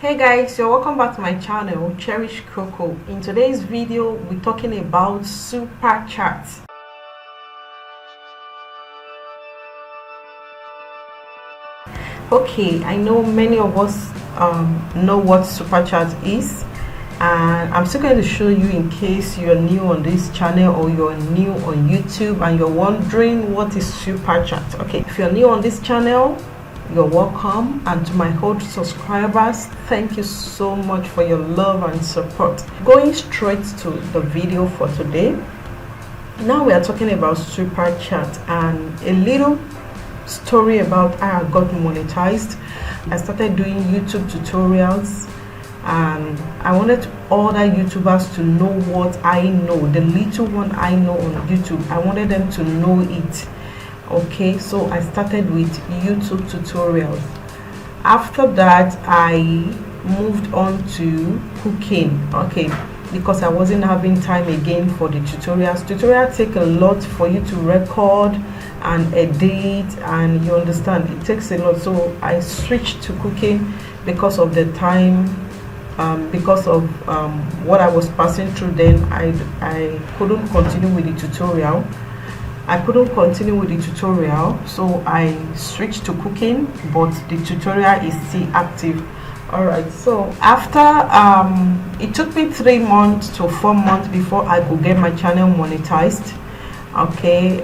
Hey guys, you're welcome back to my channel Cherish Coco. In today's video we're talking about super chats. Okay, I know many of us know what super chat is, and I'm still going to show you in case you're new on this channel or you're new on YouTube and you're wondering what is super chat. Okay, if you're new on this channel, you're welcome, and to my old subscribers, thank you so much for your love and support. Going straight to the video for today, now we are talking about super chat and a little story about how I got monetized. I started doing YouTube tutorials and I wanted other YouTubers to know what I know, the little one I know on YouTube. I wanted them to know it. Okay, so I started with YouTube tutorials. After that I moved on to cooking, okay, because I wasn't having time again for the tutorials take a lot for you to record and edit, and you understand, it takes a lot. So I switched to cooking because of the time, because of what I was passing through. Then I couldn't continue with the tutorial. So I switched to cooking, but the tutorial is still active. All right, so after it took me 3 months to 4 months before I could get my channel monetized. Okay,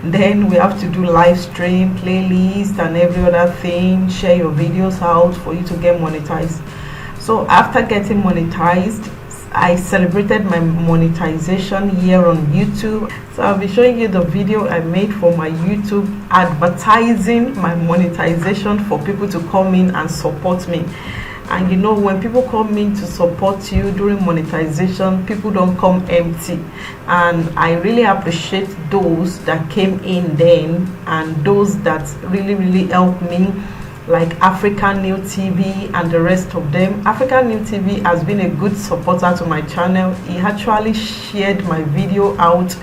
then we have to do live stream, playlist and every other thing, share your videos out for you to get monetized. So after getting monetized, I celebrated my monetization year on YouTube. So I'll be showing you the video I made for my YouTube advertising my monetization for people to come in and support me. And you know, when people come in to support you during monetization, people don't come empty. And I really appreciate those that came in then and those that really helped me, like African New TV and the rest of them. African New TV has been a good supporter to my channel. He actually shared my video out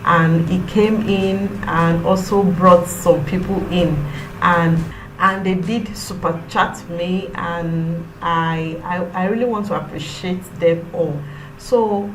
and he came in and also brought some people in, and they did super chat me, and I really want to appreciate them all. So,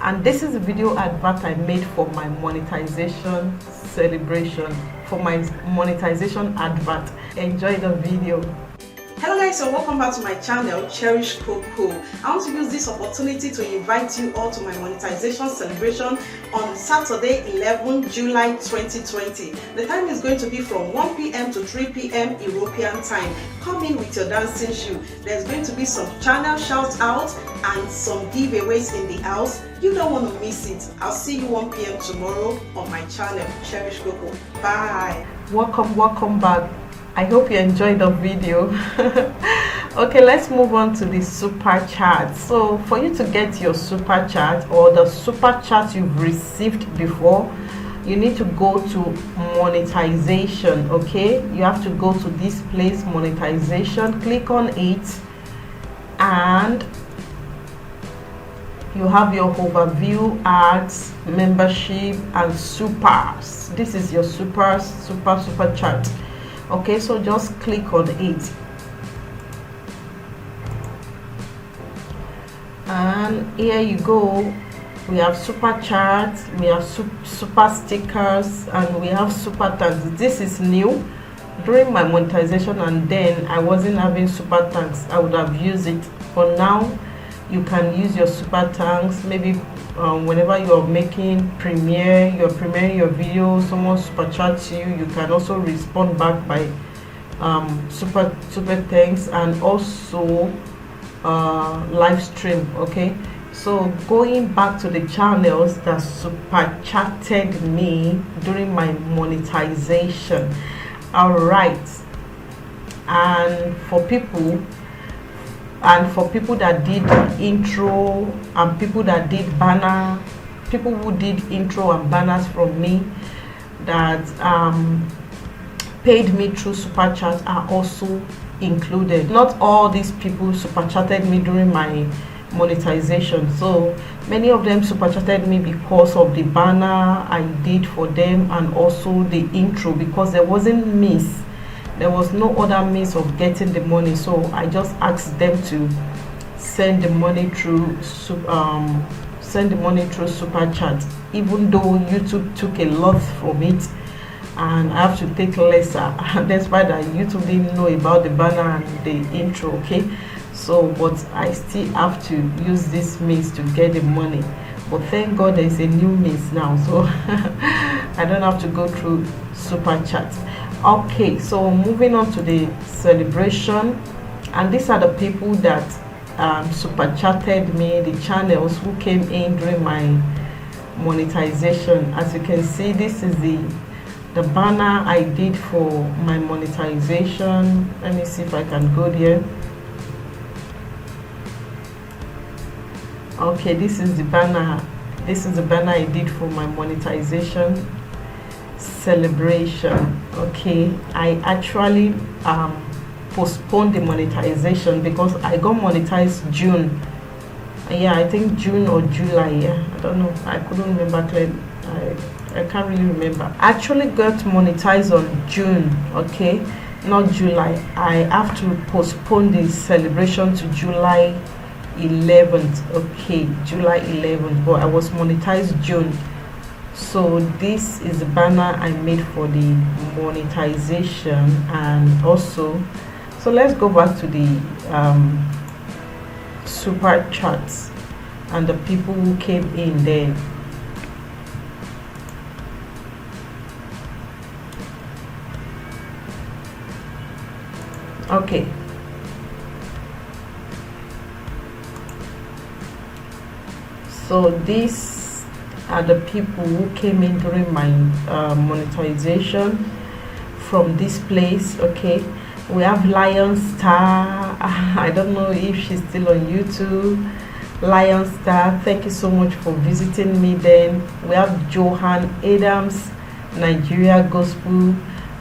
and this is a video advert I made for my monetization celebration, for my monetization advert. Enjoy the video. Hello guys, and welcome back to my channel Cherish Coco. I want to use this opportunity to invite you all to my monetization celebration on Saturday 11 July 2020. The time is going to be from 1 p.m. to 3 p.m. European time. Come in with your dancing shoe. There's going to be some channel shout out and some giveaways in the house. You don't want to miss it. I'll see you 1 p.m. tomorrow on my channel Cherish Coco. Bye. Welcome back. I hope you enjoyed the video. Okay, let's move on to the super chat. So for you to get your super chat or the super chat you've received before, you need to go to monetization. Okay, you have to go to this place, monetization, click on it, and you have your overview, ads, membership, and supers. This is your super chat. Okay, so just click on it, and here you go. We have super chats, we have super stickers, and we have super tags. This is new during my monetization, and then I wasn't having super tags. I would have used it. For now, you can use your super tags. Maybe whenever you're premiering your video, someone super chats you, you can also respond back by super thanks, and also live stream. Okay, so going back to the channels that super chatted me during my monetization. All right, and for people that did intro and people that did banner, people who did intro and banners from me that paid me through super chat are also included. Not all these people super chatted me during my monetization, so many of them super chatted me because of the banner I did for them and also the intro, because there wasn't miss there was no other means of getting the money, so I just asked them to send the money through super chat, even though YouTube took a lot from it and I have to take lesser despite that YouTube didn't know about the banner and the intro. Okay, so but I still have to use this means to get the money. But thank God there's a new means now, so I don't have to go through super chat. Okay, so moving on to the celebration, and these are the people that super chatted me, the channels who came in during my monetization. As you can see, this is the banner I did for my monetization. Let me see if I can go there. Okay, this is the banner I did for my monetization celebration. Okay, I actually postponed the monetization because I got monetized June. Yeah, I think June or July. Yeah, I don't know, I couldn't remember clearly. I can't really remember. I actually got monetized on June, okay, not July. I have to postpone the celebration to July 11th. Okay, July 11th, but I was monetized June. So this is the banner I made for the monetization. And also, so let's go back to the super chats and the people who came in there. Okay, so these are the people who came in during my monetization from this place. Okay, we have Lion Star. I don't know if she's still on YouTube. Lion Star, thank you so much for visiting me. Then we have Johan Adams, Nigeria Gospel.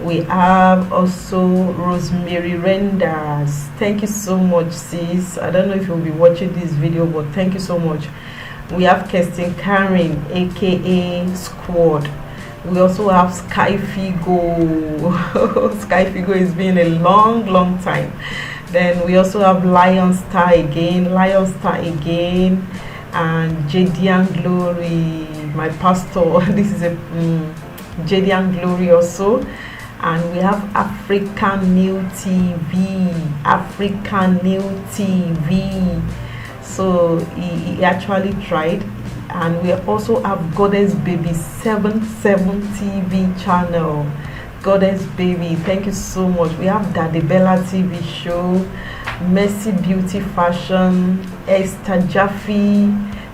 We have also Rosemary Renders. Thank you so much, sis. I don't know if you'll be watching this video, but thank you so much. We have Kirsten Karen, aka Squad. We also have Sky Figo. Sky Figo has been a long time. Then we also have Lion Star again, and Jadian Glory, my pastor. This is a Jadian Glory also. And we have African New TV. So he actually tried. And we also have Goddess Baby 77 TV channel. Goddess Baby, thank you so much. We have Daddy Bella TV show, Mercy Beauty Fashion, Esther Jaffe,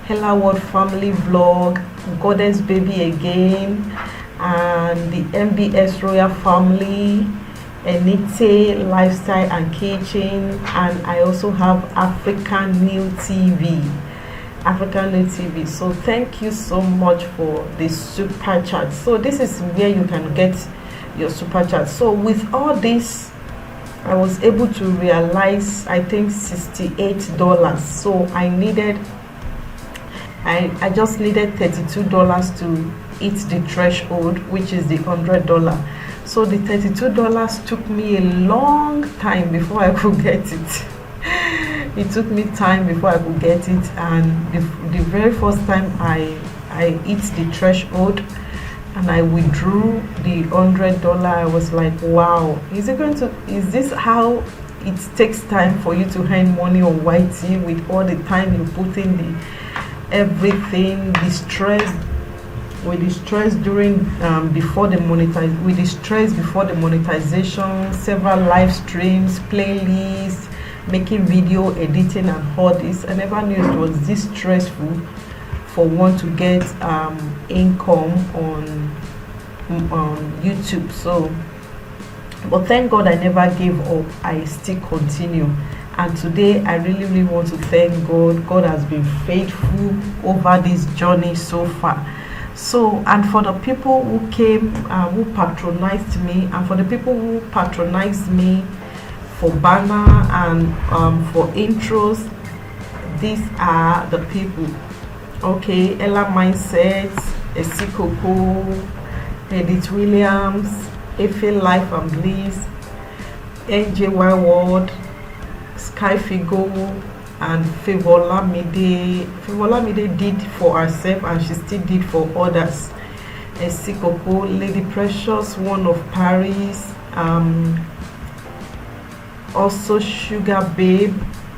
Hella World Family Vlog, Goddess Baby again, and the MBS Royal Family, Enite Lifestyle and Kitchen, and I also have African New TV. So thank you so much for the super chat. So this is where you can get your super chat. So with all this, I was able to realize, I think, $68. So I just needed $32 to hit the threshold, which is the $100. So the $32 took me a long time before I could get it. It took me time before I could get it, and the very first time I hit the threshold and I withdrew the $100, I was like, wow, is this how it takes time for you to earn money on YT, with all the time you put in, the everything, the stress, with the stress during before the monetization, several live streams, playlists, making video editing and all this. I never knew it was this stressful for one to get income on YouTube. So, but thank God I never gave up. I still continue, and today I really want to thank God. God has been faithful over this journey so far. So, and for the people who came, who patronized me, and for the people who patronized me for banner and for intros, these are the people. Okay, Ella Mindset, Esikoko, Edith Williams, Efe Life and Bliss, NJY World, Sky Figo, and Favolamide. Favolamide did for herself and she still did for others. Esikoko, Lady Precious, One of Paris, also Sugar Babe,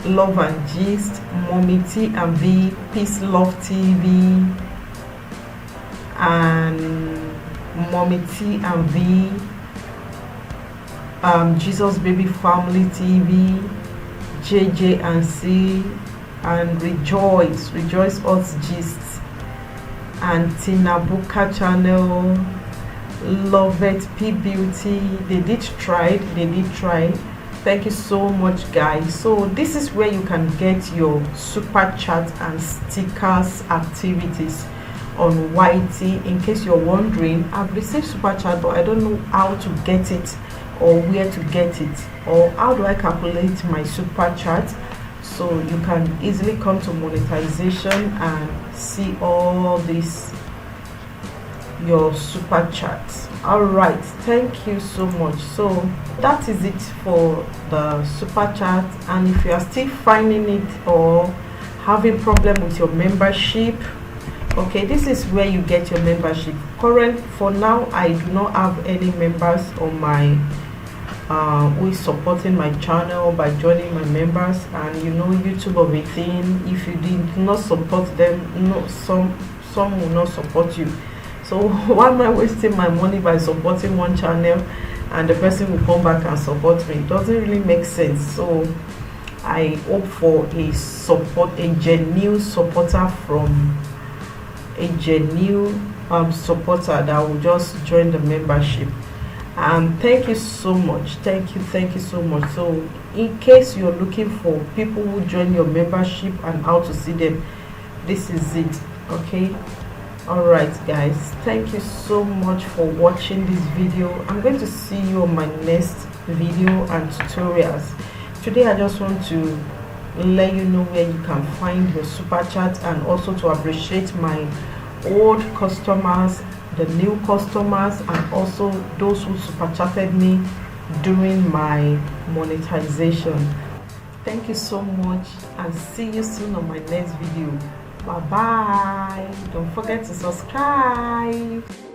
Love and Gist, Mommy T and V, Peace Love TV, and Mommy T and V, Jesus Baby Family TV, JJ and C, and Rejoice Us Gist, and Tina Buka channel, Love It P Beauty. They did try. Thank you so much, guys. So this is where you can get your super chat and stickers activities on YT. In case you're wondering, I've received super chat but I don't know how to get it or where to get it, or how do I calculate my super chat. So you can easily come to monetization and see all this, your super chats. All right, thank you so much. So that is it for the super chat, and if you are still finding it or having problem with your membership, okay, this is where you get your membership. For now, I do not have any members on my who is supporting my channel by joining my members. And you know, YouTube of a thing, if you did not support them, some will not support you. So why am I wasting my money by supporting one channel and the person will come back and support me? It doesn't really make sense. So I hope for a genuine supporter from a genuine supporter that will just join the membership. And thank you so much. Thank you so much. So in case you're looking for people who join your membership and how to see them, this is it. Okay. All right, guys, thank you so much for watching this video. I'm going to see you on my next video and tutorials. Today I just want to let you know where you can find your super chat, and also to appreciate my old customers, the new customers, and also those who super chatted me during my monetization. Thank you so much, and see you soon on my next video. Bye bye. Don't forget to subscribe.